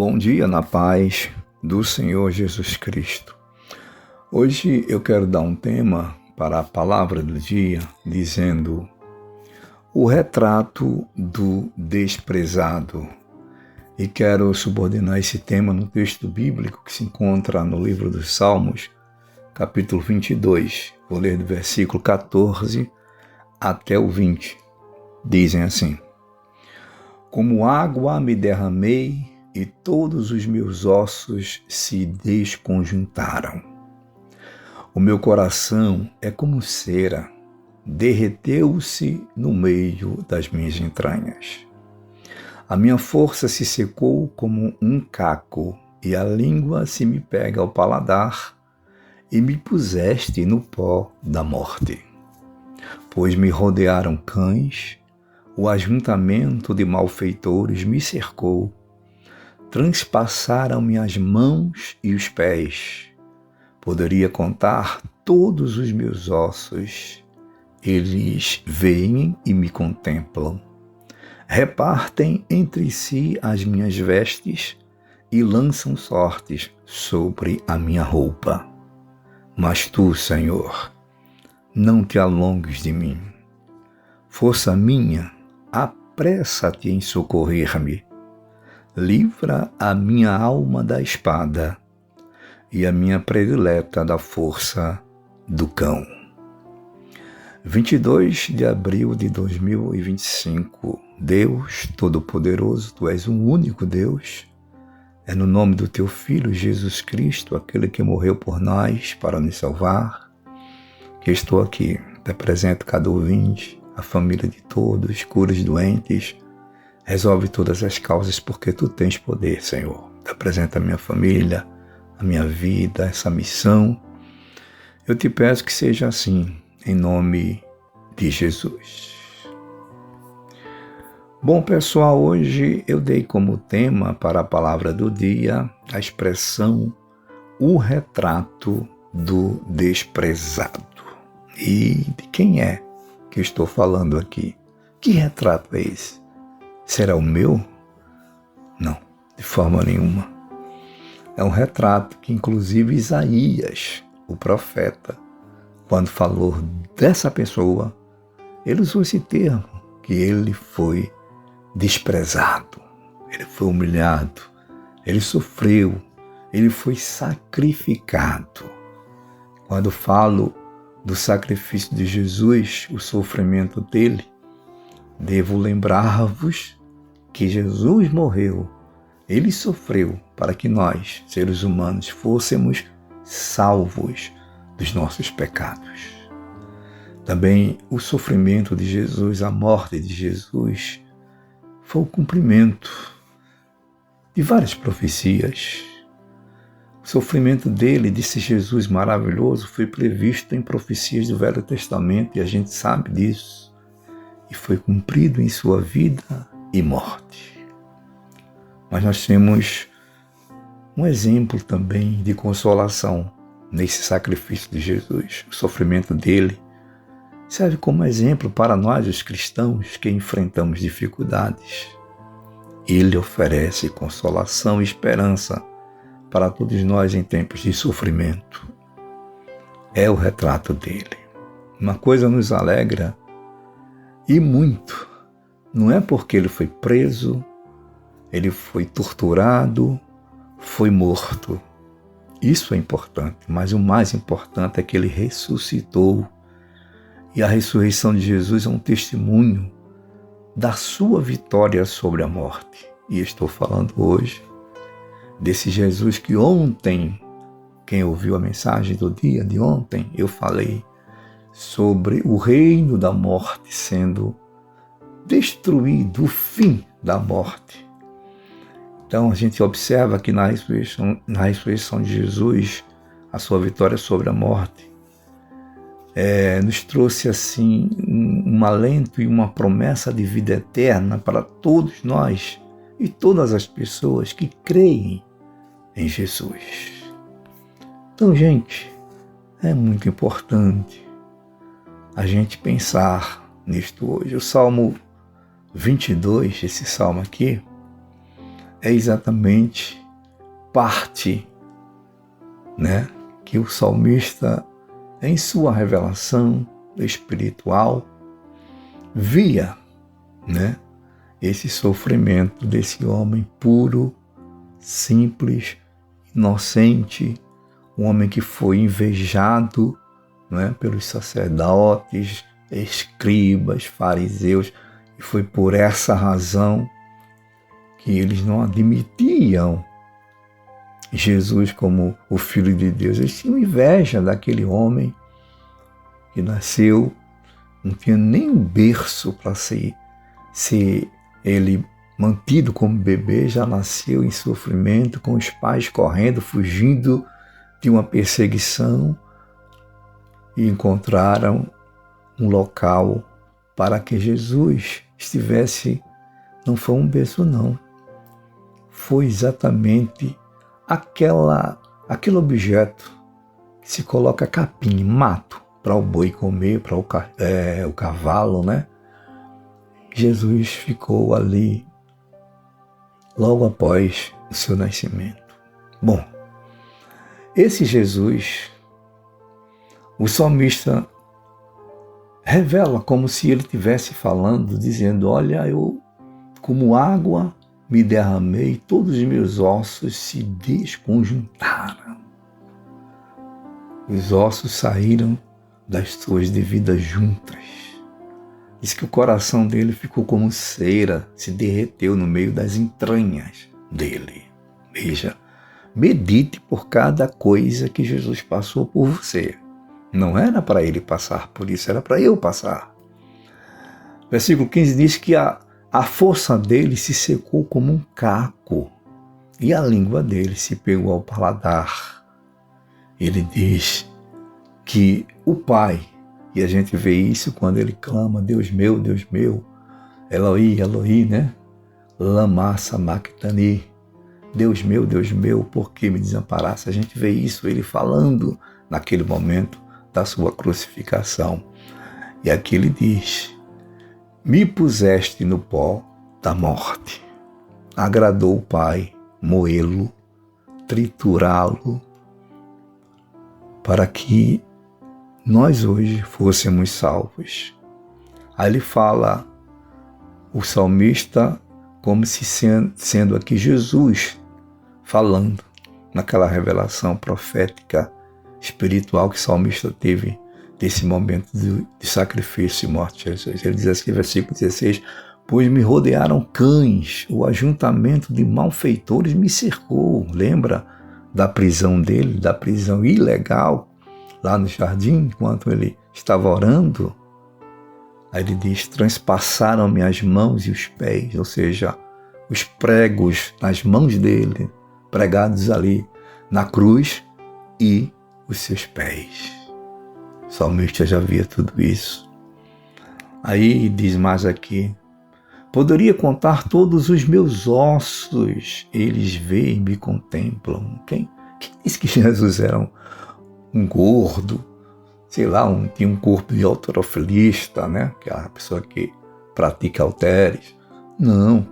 Bom dia na paz do Senhor Jesus Cristo. Hoje eu quero dar um tema para a palavra do dia, dizendo o retrato do desprezado. E quero subordinar esse tema no texto bíblico que se encontra no livro dos Salmos, capítulo 22. Vou ler do versículo 14 até o 20. Dizem assim: Como água me derramei e todos os meus ossos se desconjuntaram. O meu coração é como cera, derreteu-se no meio das minhas entranhas. A minha força se secou como um caco, e a língua se me pega ao paladar, e me puseste no pó da morte. Pois me rodearam cães, o ajuntamento de malfeitores me cercou, transpassaram-me as mãos e os pés. Poderia contar todos os meus ossos. Eles veem e me contemplam. Repartem entre si as minhas vestes e lançam sortes sobre a minha roupa. Mas tu, Senhor, não te alongues de mim. Força minha, apressa-te em socorrer-me. Livra a minha alma da espada e a minha predileta da força do cão. 22 de abril de 2025. Deus Todo-Poderoso, Tu és um único Deus. É no nome do Teu Filho, Jesus Cristo, aquele que morreu por nós para nos salvar, que estou aqui. Te apresento cada ouvinte, a família de todos, cura os doentes, resolve todas as causas, porque Tu tens poder, Senhor. Te apresento a minha família, a minha vida, essa missão. Eu te peço que seja assim, em nome de Jesus. Bom, pessoal, hoje eu dei como tema para a palavra do dia a expressão o retrato do desprezado. E de quem é que eu estou falando aqui? Que retrato é esse? Será o meu? Não, de forma nenhuma. É um retrato que, inclusive, Isaías, o profeta, quando falou dessa pessoa, ele usou esse termo, que ele foi desprezado, ele foi humilhado, ele sofreu, ele foi sacrificado. Quando falo do sacrifício de Jesus, o sofrimento dele, devo lembrar-vos que Jesus morreu, ele sofreu para que nós, seres humanos, fôssemos salvos dos nossos pecados. Também o sofrimento de Jesus, a morte de Jesus, foi o cumprimento de várias profecias. O sofrimento dele, disse Jesus maravilhoso, foi previsto em profecias do Velho Testamento, e a gente sabe disso, e foi cumprido em sua vida e morte. Mas nós temos um exemplo também de consolação nesse sacrifício de Jesus. O sofrimento dele serve como exemplo para nós, os cristãos, que enfrentamos dificuldades. Ele oferece consolação e esperança para todos nós em tempos de sofrimento. É o retrato dele. Uma coisa nos alegra, e muito, não é porque ele foi preso, ele foi torturado, foi morto. Isso é importante, mas o mais importante é que ele ressuscitou. E a ressurreição de Jesus é um testemunho da sua vitória sobre a morte. E estou falando hoje desse Jesus que ontem, quem ouviu a mensagem do dia de ontem, eu falei sobre o reino da morte sendo destruído, o fim da morte. Então a gente observa que na ressurreição de Jesus, a sua vitória sobre a morte, nos trouxe assim um alento e uma promessa de vida eterna para todos nós e todas as pessoas que creem em Jesus. Então, gente, é muito importante a gente pensar nisto hoje. O Salmo 22, esse salmo aqui, é exatamente parte, né, que o salmista, em sua revelação espiritual, via, né, esse sofrimento desse homem puro, simples, inocente, um homem que foi invejado, né, pelos sacerdotes, escribas, fariseus, e foi por essa razão que eles não admitiam Jesus como o Filho de Deus. Eles tinham inveja daquele homem que nasceu, não tinha nem um berço para ser ele mantido como bebê, já nasceu em sofrimento, com os pais correndo, fugindo de uma perseguição, e encontraram um local para que Jesus estivesse. Não foi um berço, não. Foi exatamente aquele objeto que se coloca capim, mato, para o boi comer, para o cavalo, né? Jesus ficou ali logo após o seu nascimento. Bom, esse Jesus, o salmista revela como se ele estivesse falando, dizendo: olha, eu como água me derramei, todos os meus ossos se desconjuntaram. Os ossos saíram das suas devidas juntas. Diz que o coração dele ficou como cera, se derreteu no meio das entranhas dele. Veja, medite por cada coisa que Jesus passou por você. Não era para ele passar por isso, era para eu passar. Versículo 15 diz que a força dele se secou como um caco e a língua dele se pegou ao paladar. Ele diz que o Pai, e a gente vê isso quando ele clama: Deus meu, Eloi, Eloi, né? Lama sabachthani, Deus meu, por que me desamparaste? A gente vê isso, ele falando naquele momento da sua crucificação. E aqui ele diz: me puseste no pó da morte. Agradou o Pai moê-lo, triturá-lo, para que nós hoje fôssemos salvos. Aí ele fala, o salmista, como se sendo aqui Jesus falando naquela revelação profética espiritual que o salmista teve desse momento de sacrifício e morte de Jesus. Ele diz assim, versículo 16: pois me rodearam cães, o ajuntamento de malfeitores me cercou. Lembra da prisão dele, da prisão ilegal, lá no jardim, enquanto ele estava orando? Aí ele diz: transpassaram-me as mãos e os pés, ou seja, os pregos nas mãos dele, pregados ali na cruz, e os seus pés. O salmista já via tudo isso. Aí diz mais aqui: poderia contar todos os meus ossos, eles veem e me contemplam. Quem disse que Jesus era um gordo, sei lá, tinha um corpo de halterofilista, né? Que é a pessoa que pratica halteres? Não.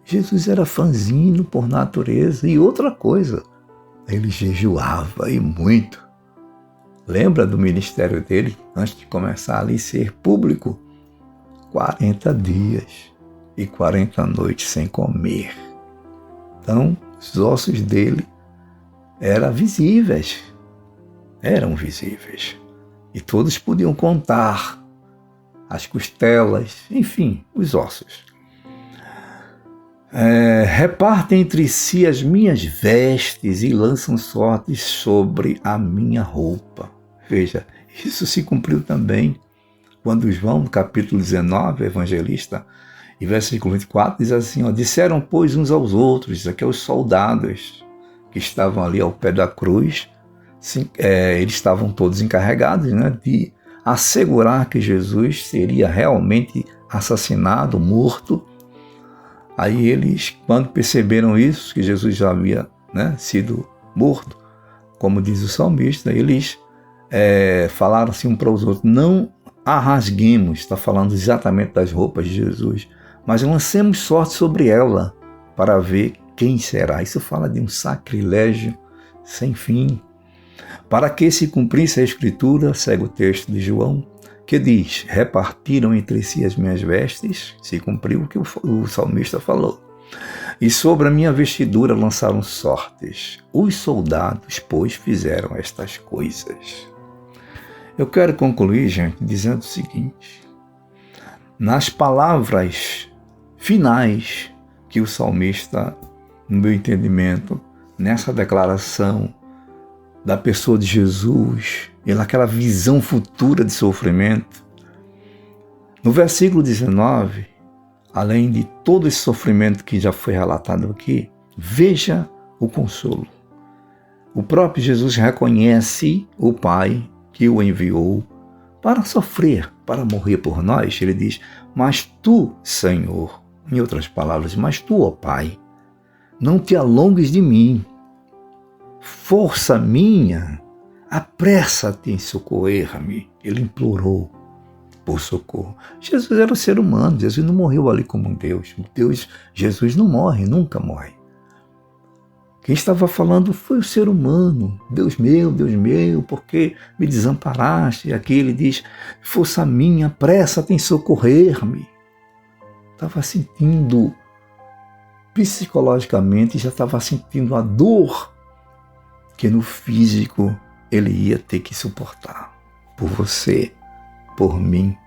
Jesus era franzino por natureza. E outra coisa, ele jejuava, e muito. Lembra do ministério dele, antes de começar ali a ser público? 40 dias e 40 noites sem comer. Então, os ossos dele eram visíveis. E todos podiam contar as costelas, enfim, os ossos. Repartem entre si as minhas vestes e lançam sortes sobre a minha roupa. Veja, isso se cumpriu também quando João, no capítulo 19, evangelista, em versículo 24, diz assim: disseram, pois, uns aos outros, aqui aos soldados que estavam ali ao pé da cruz, eles estavam todos encarregados, né, de assegurar que Jesus seria realmente assassinado, morto. Aí eles, quando perceberam isso, que Jesus já havia, né, sido morto, como diz o salmista, eles falaram assim um para os outros: não a rasguemos, está falando exatamente das roupas de Jesus, mas lancemos sorte sobre ela, para ver quem será. Isso fala de um sacrilégio sem fim. Para que se cumprisse a Escritura, segue o texto de João, que diz, repartiram entre si as minhas vestes, se cumpriu o que o salmista falou. E sobre a minha vestidura lançaram sortes. Os soldados, pois, fizeram estas coisas. Eu quero concluir, gente, dizendo o seguinte. Nas palavras finais que o salmista, no meu entendimento, nessa declaração da pessoa de Jesus, e naquela visão futura de sofrimento, no versículo 19, além de todo esse sofrimento que já foi relatado aqui, veja o consolo. O próprio Jesus reconhece o Pai que o enviou para sofrer, para morrer por nós. Ele diz, mas tu, Senhor, em outras palavras, mas tu, ó Pai, não te alongues de mim. Força minha, apressa-te em socorrer-me. Ele implorou por socorro. Jesus era um ser humano, Jesus não morreu ali como um Deus. Jesus não morre, nunca morre. Quem estava falando foi o ser humano. Deus meu, por que me desamparaste? E aqui ele diz, força minha, apressa-te em socorrer-me. Estava sentindo, psicologicamente, já estava sentindo a dor que no físico ele ia ter que suportar. Por você, por mim,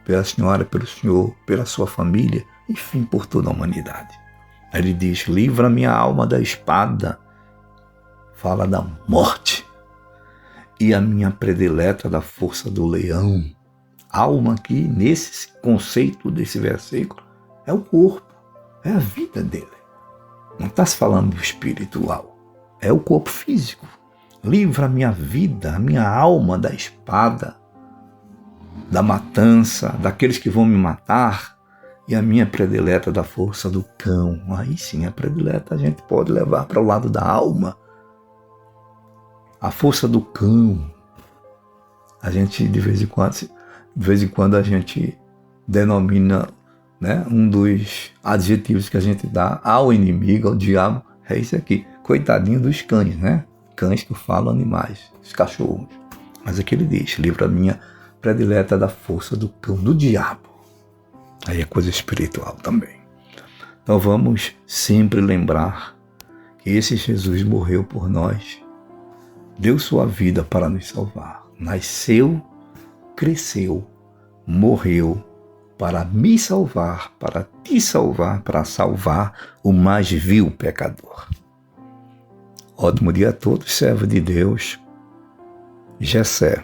pela senhora, pelo senhor, pela sua família, enfim, por toda a humanidade. Ele diz, livra minha alma da espada, fala da morte, e a minha predileta da força do leão. Alma aqui, nesse conceito desse versículo, é o corpo, é a vida dele. Não está se falando do espiritual, é o corpo físico. Livra a minha vida, a minha alma da espada, da matança, daqueles que vão me matar, e a minha predileta da força do cão. Aí sim, a predileta a gente pode levar para o lado da alma. A força do cão. A gente, de vez em quando a gente denomina, né, um dos adjetivos que a gente dá ao inimigo, ao diabo, é isso aqui. Coitadinho dos cães, né? Cães que falam animais, os cachorros. Mas aqui ele diz, livra a minha predileta da força do cão, do diabo. Aí é coisa espiritual também. Então vamos sempre lembrar que esse Jesus morreu por nós, deu sua vida para nos salvar. Nasceu, cresceu, morreu para me salvar, para te salvar, para salvar o mais vil pecador. Ótimo dia a todos, servo de Deus, Gessé.